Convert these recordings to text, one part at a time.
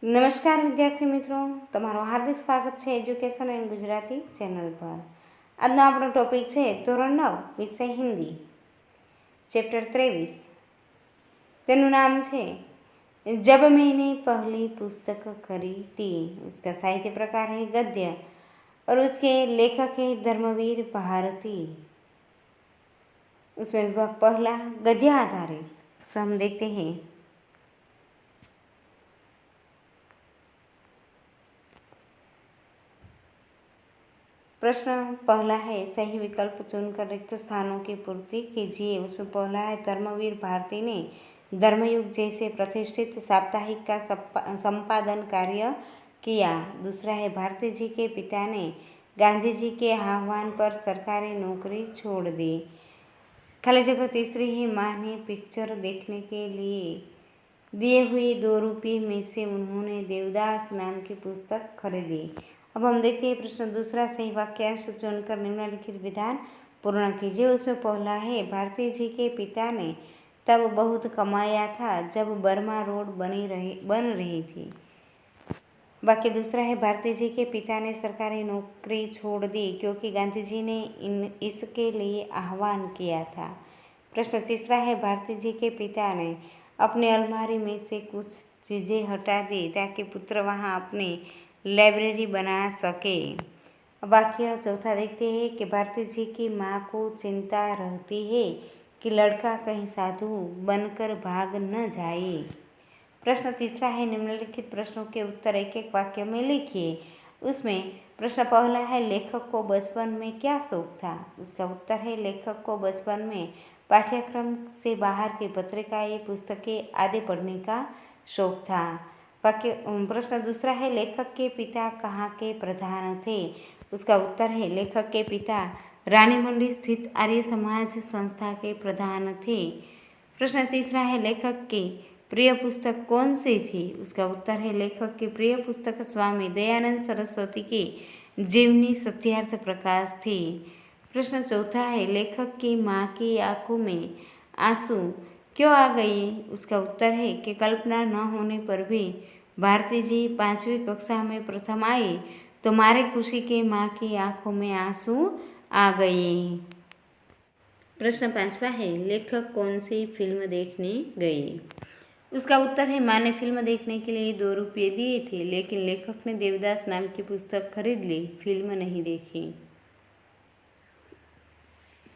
નમસ્કાર વિદ્યાર્થી મિત્રો, તમારું હાર્દિક સ્વાગત છે એજ્યુકેશન એન્ડ ગુજરાતી ચેનલ પર। આજનો આપણો ટોપિક છે ધોરણ 9 વિષય હિન્દી, ચેપ્ટર 23। તેનું નામ છે जब मैंने पहली पुस्तक खरीदी। उसका साहित्य प्रकार है गद्य और उसके लेखक है धर्मवीर भारती। उसमें विभाग पहला गद्य आधारित, उसमें हम देखते हैं प्रश्न पहला है सही विकल्प चुनकर रिक्त स्थानों की पूर्ति कीजिए। उसमें पहला है धर्मवीर भारती ने धर्मयुग जैसे प्रतिष्ठित साप्ताहिक का संपादन कार्य किया। दूसरा है भारती जी के पिता ने गांधी जी के आह्वान पर सरकारी नौकरी छोड़ दी। खाली जगह तीसरी है माँ ने पिक्चर देखने के लिए दिए हुए 2 रुपये में से उन्होंने देवदास नाम की पुस्तक खरीदी। अब हम देखते हैं प्रश्न दूसरा सही वाक्यांश चुनकर निम्नलिखित विधान पूर्ण कीजिए। उसमें पहला है भारती जी के पिता ने तब बहुत कमाया था जब बर्मा रोड बन रही थी। वाक्य दूसरा है भारती जी के पिता ने सरकारी नौकरी छोड़ दी क्योंकि गांधी जी ने इसके लिए आह्वान किया था। प्रश्न तीसरा है भारती जी के पिता ने अपने अलमारी में से कुछ चीज़ें हटा दी ताकि पुत्र वहां अपनी लाइब्रेरी बना सके। वाक्य चौथा देखते हैं कि भारती जी की माँ को चिंता रहती है कि लड़का कहीं साधु बनकर भाग न जाए। प्रश्न तीसरा है निम्नलिखित प्रश्नों के उत्तर एक एक वाक्य में लिखिए। उसमें प्रश्न पहला है लेखक को बचपन में क्या शौक था। उसका उत्तर है लेखक को बचपन में पाठ्यक्रम से बाहर की पत्रिकाएं, पुस्तकें आदि पढ़ने का शौक था। वाक्य प्रश्न दूसरा है लेखक के पिता कहाँ के प्रधान थे। उसका उत्तर है लेखक के पिता रानी मंडी स्थित आर्य समाज संस्था के प्रधान थे। प्रश्न तीसरा है लेखक की प्रिय पुस्तक कौन सी थी। उसका उत्तर है लेखक की प्रिय पुस्तक स्वामी दयानंद सरस्वती की जीवनी सत्यार्थ प्रकाश थी। प्रश्न चौथा है लेखक की माँ की आंखों में आंसू क्यों आ गए। उसका उत्तर है कि कल्पना न होने पर भी भारती जी 5वीं कक्षा में प्रथम आई तो मारे खुशी के माँ की आंखों में आंसू आ गए। प्रश्न 5वां है लेखक कौन सी फिल्म देखने गए। उसका उत्तर है माँ ने फिल्म देखने के लिए 2 रुपये दिए थे, लेकिन लेखक ने देवदास नाम की पुस्तक खरीद ली, फिल्म नहीं देखी।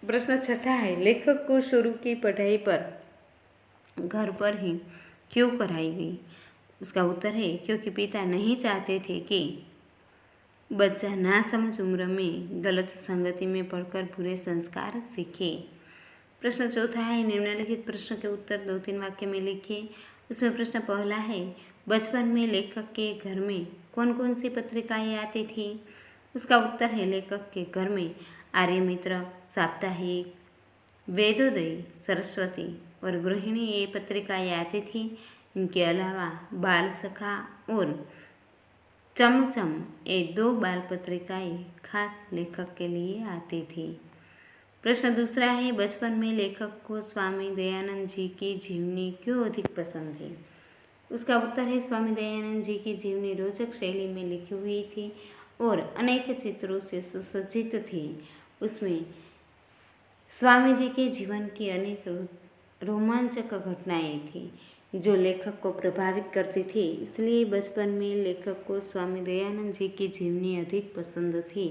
प्रश्न 6 है लेखक को शुरू की पढ़ाई पर घर पर ही क्यों कराई गई। उसका उत्तर है क्योंकि पिता नहीं चाहते थे कि बच्चा नासमझ उम्र में गलत संगति में पढ़कर बुरे संस्कार सीखे। प्रश्न चौथा है निम्नलिखित प्रश्न के उत्तर 2-3 वाक्य में लिखिए। उसमें प्रश्न पहला है बचपन में लेखक के घर में कौन कौन सी पत्रिकाएं आती थी। उसका उत्तर है लेखक के घर में आर्यमित्र, साप्ताहिक, वेदोदय, सरस्वती और गृहिणी ये पत्रिकाएं आती थी। इनके अलावा बाल सखा और चमचम ये 2 बाल पत्रिकाएं खास लेखक के लिए आती थी। प्रश्न दूसरा है बचपन में लेखक को स्वामी दयानंद जी की जीवनी क्यों अधिक पसंद है। उसका उत्तर है स्वामी दयानंद जी की जीवनी रोचक शैली में लिखी हुई थी और अनेक चित्रों से सुसज्जित थी। उसमें स्वामी जी के जीवन की अनेक रोमांचक घटनाएं थी जो लेखक को प्रभावित करती थी, इसलिए बचपन में लेखक को स्वामी दयानंद जी की जीवनी अधिक पसंद थी।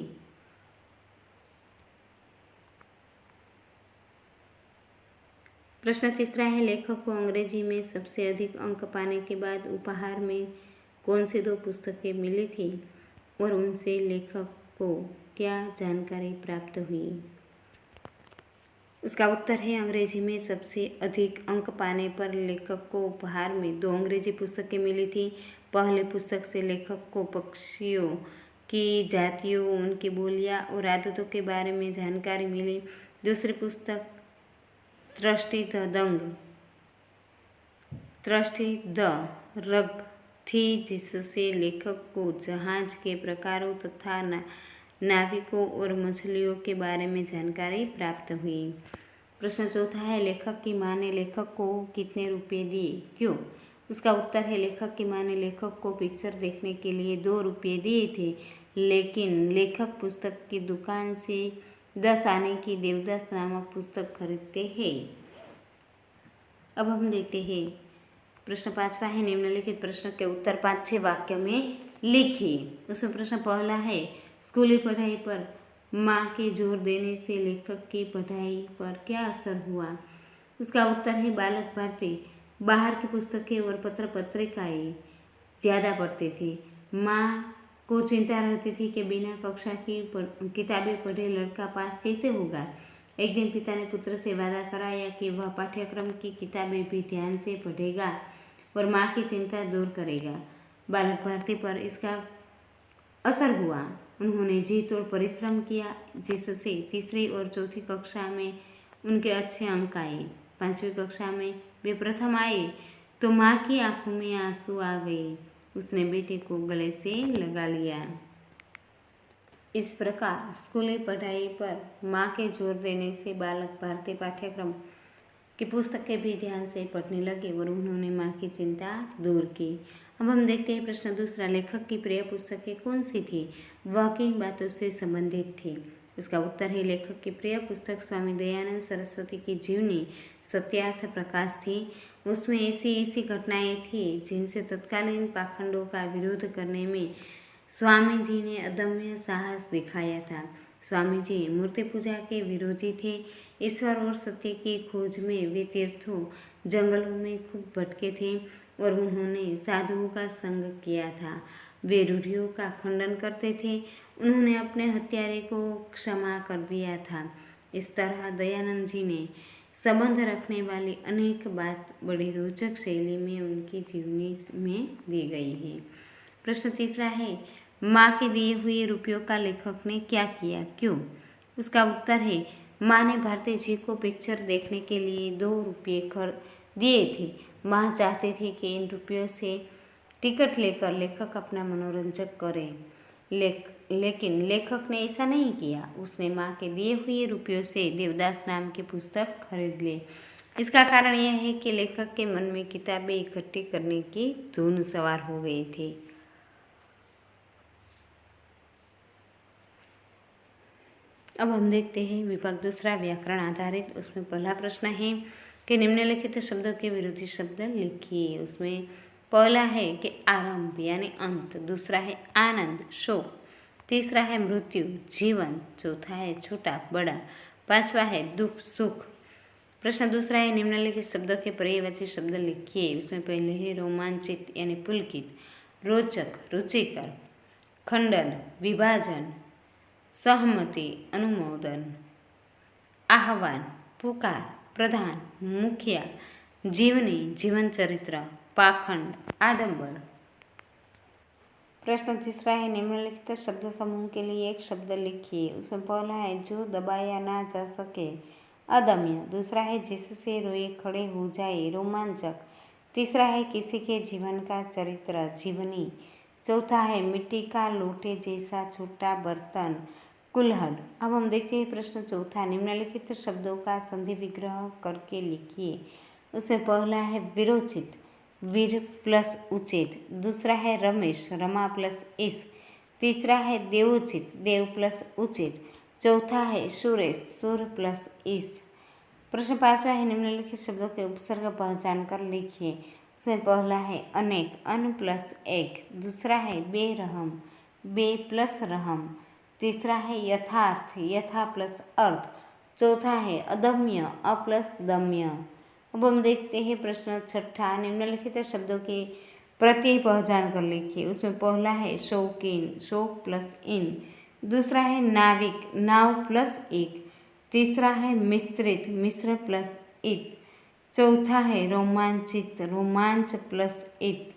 प्रश्न तीसरा है लेखक को अंग्रेजी में सबसे अधिक अंक पाने के बाद उपहार में कौन सी 2 पुस्तकें मिली थी और उनसे लेखक को क्या जानकारी प्राप्त हुई। उसका उत्तर है अंग्रेजी में सबसे अधिक अंक पाने पर लेखक को उपहार में 2 अंग्रेजी पुस्तकें मिली थी। पहली पुस्तक से लेखक को पक्षियों की जातियों, उनकी बोलियां और आदतों के बारे में जानकारी मिली। दूसरी पुस्तक त्रष्टि द रग थी जिससे लेखक को जहाज के प्रकारों तथा नाविकों और मछलियों के बारे में जानकारी प्राप्त हुई। प्रश्न चौथा है लेखक की माँ ने लेखक को कितने रुपये दिए, क्यों। उसका उत्तर है लेखक की माँ ने लेखक को पिक्चर देखने के लिए 2 रुपये दिए थे, लेकिन लेखक पुस्तक की दुकान से 10 आने की देवदास नामक पुस्तक खरीदते हैं। अब हम देखते हैं प्रश्न 5वां है निम्नलिखित प्रश्न के उत्तर 5-6 वाक्य में लिखिए। उसमें प्रश्न पहला है स्कूली पढ़ाई पर माँ के जोर देने से लेखक की पढ़ाई पर क्या असर हुआ। उसका उत्तर है बालक भारती बाहर की पुस्तकें और पत्र पत्रिकाएं ज़्यादा पढ़ते थे। माँ को चिंता रहती थी कि बिना कक्षा की किताबें पढ़े लड़का पास कैसे होगा। एक दिन पिता ने पुत्र से वादा कराया कि वह पाठ्यक्रम की किताबें भी ध्यान से पढ़ेगा और माँ की चिंता दूर करेगा। बालक भारती पर इसका असर हुआ। उन्होंने जी तोड़ परिश्रम किया, जिससे तीसरी और चौथी कक्षा में उनके अच्छे अंक आए। 5वीं कक्षा में वे प्रथम आए तो माँ की आंखों में आंसू आ गए। उसने बेटे को गले से लगा लिया। इस प्रकार स्कूली पढ़ाई पर माँ के जोर देने से बालक भारती पाठ्यक्रम की पुस्तकें भी ध्यान से पढ़ने लगे और उन्होंने माँ की चिंता दूर की। अब हम देखते हैं प्रश्न दूसरा, लेखक की प्रिय पुस्तकें कौन सी थी, वह किन बातों से संबंधित थी। इसका उत्तर है लेखक की प्रिय पुस्तक स्वामी दयानंद सरस्वती की जीवनी सत्यार्थ प्रकाश थी। उसमें ऐसी घटनाएं थी जिनसे तत्कालीन पाखंडों का विरोध करने में स्वामी जी ने अदम्य साहस दिखाया था। स्वामी जी मूर्ति पूजा के विरोधी थे। ईश्वर और सत्य की खोज में वे तीर्थों जंगलों में खूब भटके थे और उन्होंने साधुओं का संग किया था। वे रूढ़ियों का खंडन करते थे। उन्होंने अपने हत्यारे को क्षमा कर दिया था। इस तरह दयानंद जी ने संबंध रखने वाली अनेक बात बड़ी रोचक शैली में उनकी जीवनी में दी गई है। प्रश्न तीसरा है माँ के दिए हुए रुपयों का लेखक ने क्या किया, क्यों। उसका उत्तर है माँ ने भारती जी को पिक्चर देखने के लिए 2 रुपये दिए थे। माँ चाहते थे कि इन रुपयों से टिकट लेकर लेखक अपना मनोरंजन करें, लेकिन लेखक ने ऐसा नहीं किया। उसने माँ के दिए हुए रुपयों से देवदास नाम की पुस्तक खरीद ली। इसका कारण यह है कि लेखक के मन में किताबें इकट्ठी करने की धुन सवार हो गई थी। अब हम देखते हैं विभाग दूसरा व्याकरण आधारित। उसमें पहला प्रश्न है कि निम्नलिखित शब्दों के विरोधी शब्द लिखिए। उसमें पहला है कि आरंभ यानी अंत, दूसरा है आनंद शोक, तीसरा है मृत्यु जीवन, चौथा है छोटा बड़ा, 5वां है दुख सुख। प्रश्न दूसरा है निम्नलिखित शब्दों के पर्यायवाची शब्द लिखिए। उसमें पहले है रोमांचित यानी पुलकित, रोचक रुचिकर, खंडन विभाजन, सहमति अनुमोदन, आह्वान पुकार, प्रधान मुखिया, जीवनी जीवन चरित्र, पाखंड आडंबर। प्रश्न तीसरा है निम्नलिखित शब्द समूह के लिए एक शब्द लिखिए। उसमें पहला है जो दबाया ना जा सके अदम्य, दूसरा है जिससे रोए खड़े हो जाए रोमांचक, तीसरा है किसी के जीवन का चरित्र जीवनी, चौथा है मिट्टी का लोटे जैसा छोटा बर्तन कुल्हड़। अब हम देखते हैं प्रश्न चौथा, निम्नलिखित शब्दों का संधि विग्रह करके लिखिए। उसमें पहला है विरोचित वीर प्लस उचित, दूसरा है रमेश रमा प्लस इस, तीसरा है देवोचित देव प्लस उचित, चौथा है सुरेश सुर प्लस इस। प्रश्न 5वां है निम्नलिखित शब्दों के उपसर्ग पहचान कर लिखिए। उसमें पहला है अनेक अन प्लस एक, दूसरा है बेरहम बे प्लस रहम, तीसरा है यथार्थ यथा प्लस अर्थ, चौथा है अदम्य अ प्लस दम्य। अब हम देखते हैं प्रश्न छठा, निम्नलिखित शब्दों के प्रत्यय पहचान कर लिखिए। उसमें पहला है शौकीन शौक प्लस इन, दूसरा है नाविक नाव प्लस एक, तीसरा है मिश्रित मिश्र प्लस इत, चौथा है रोमांचित रोमांच प्लस इत।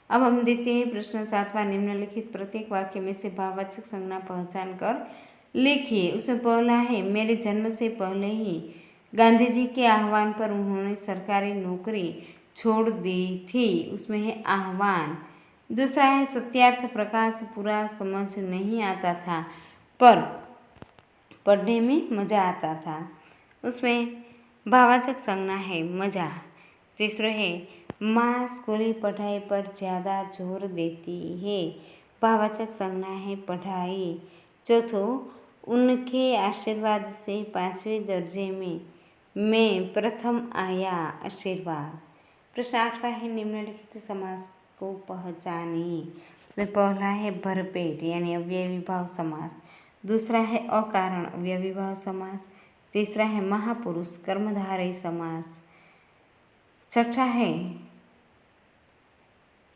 अब हम देखते हैं प्रश्न 7वां, निम्नलिखित प्रत्येक वाक्य में से भाववाचक संज्ञा पहचान कर लिखिए। उसमें पहला है मेरे जन्म से पहले ही गांधी जी के आह्वान पर उन्होंने सरकारी नौकरी छोड़ दी थी, उसमें है आह्वान। दूसरा है सत्यार्थ प्रकाश पूरा समझ नहीं आता था पर पढ़ने में मज़ा आता था, उसमें भाववाचक संज्ञा है मज़ा। तीसरा है माँ स्कूली पढ़ाई पर ज़्यादा जोर देती है। भाववाचक संज्ञा है पढ़ाई। चौथों, उनके आशीर्वाद से 5वें दर्जे में मैं प्रथम आया। आशीर्वाद। प्रश्न 8वां है निम्नलिखित समास को पहचानिए। तो पहला है भरपेट यानी अव्ययी भाव समास। दूसरा है अकारण अव्ययी भाव समास। तीसरा है महापुरुष कर्मधारय समास। छठा है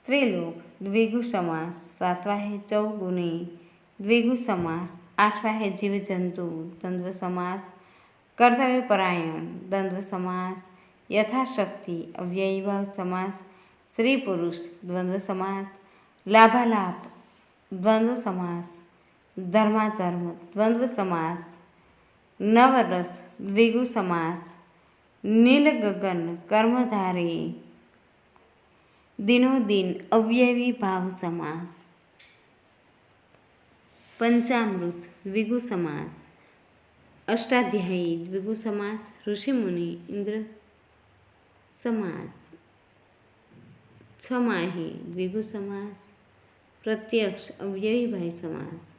त्रिलोक द्विगु समास। सातवां है चौगुणी द्विगु समास। आठवां है जीव जंतु द्वंद्व समास। कर्तव्यपरायण द्वंद्व समास। यथाशक्ति अव्ययी भाव समास। स्त्री पुरुष द्वंद्व समास। लाभालाभ द्वंद्व समास। धर्माधर्म द्वंद्व समास। नवरस द्विगु समास। नील गगन कर्मधारय। दिनों दिन अव्ययी भाव समास। पंचामृत द्विगु समास। अष्टाध्यायी द्विगु समास। ऋषिमुनि इंद्र समास। छमाही द्विगु समास। प्रत्यक्ष अव्ययी भाव समास।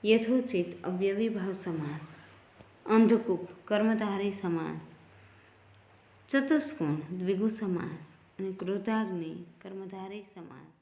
यथोचित अव्ययी भाव समास। अंधकूप कर्मधारय समास। चतुष्कोण द्विगु समास। क्रोधाग्नि कर्मधारय समास।